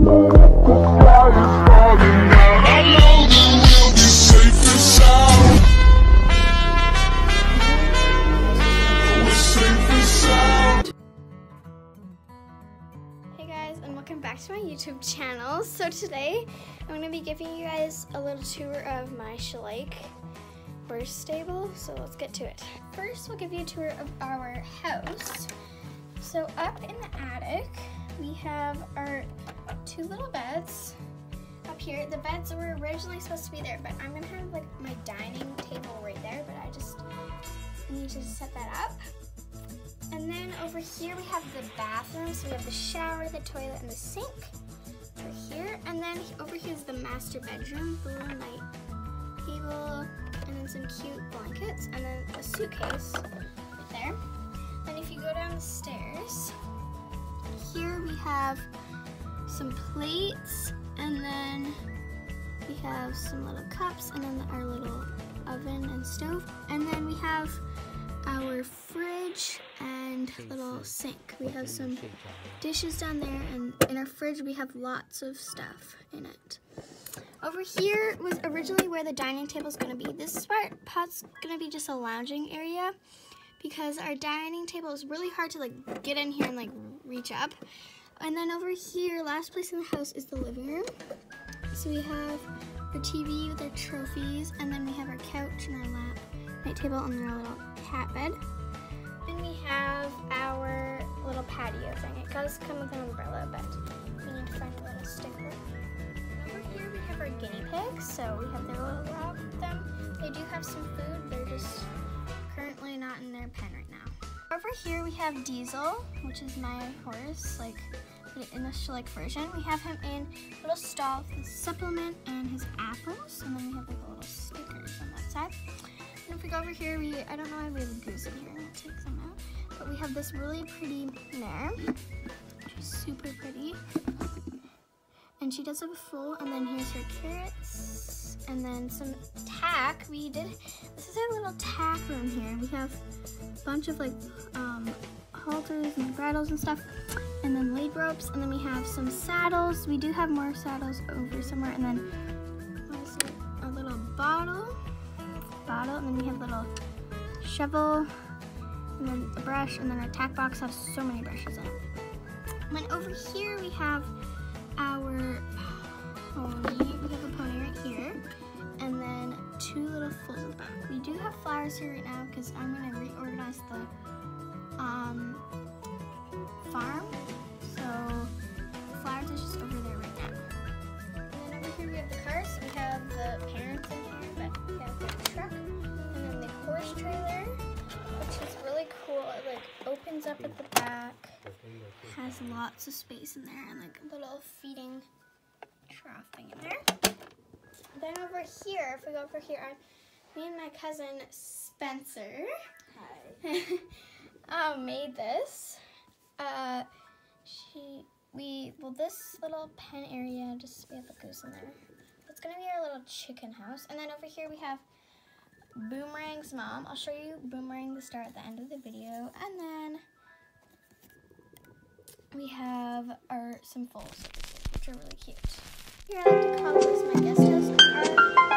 Welcome back to my YouTube channel. So today I'm going to be giving you guys a little tour of my schleich horse stable. So let's get to it. First we'll give you a tour of our house. So up in the attic we have our two little beds. Up here, the beds were originally supposed to be there, but I'm going to have like my dining table right there, but I just need to set that up. And then over here we have the bathroom. So we have the shower, the toilet, and the sink over here. And then over here is the master bedroom, the little night table, and then some cute blankets, and then a suitcase right there. Then if you go down the stairs, here we have some plates, and then we have some little cups, and then our little oven and stove. And then we have our fridge and little sink. We have some dishes down there, and in our fridge we have lots of stuff in it. Over here was originally where the dining table is going to be. This part's going to be just a lounging area because our dining table is really hard to like get in here and like reach up. And then over here, last place in the house, is the living room. So we have our TV with our trophies, and then we have our couch and our lap night table, and then our little cat bed. And we have our little patio thing. It does come with an umbrella, but we need to find a little sticker. Over here we have our guinea pigs, so we have their little lab with them. They do have some food, they're just currently not in their pen right now. Over here we have Diesel, which is my horse, like in the schleich version. We have him in a little stall with his supplement and his apples, and then we have like the little stickers on that side. And if we go over here, I don't know why we have a goose in here. I'll take some out. But we have this really pretty mare. She's super pretty. And she does have a foal, and then here's her carrots. And then some tack. This is our little tack room here. We have a bunch of like halters and bridles and stuff. And then lead ropes. And then we have some saddles. We do have more saddles over somewhere. And then a little bottle, and then we have a little shovel, and then a brush, and then our tack box has so many brushes in it. And then over here we have our pony. We have a pony right here, and then two little foals in the back. We do have flowers here right now because I'm going to reorganize the farm, so the flowers is just over there right now. And then over here we have the cars. We have the parents in here, but we have the truck, and then the horse trailer, which is really cool. It like opens up at the back, has lots of space in there, and like a little feeding trough thing in there. Then over here, if we go over here, me and my cousin Spencer made this. This little pen area, just we have a goose in there. It's gonna be our little chicken house. And then over here we have Boomerang's mom. I'll show you Boomerang the star at the end of the video. And then we have some foals, which are really cute. Here I like to call this my guest house.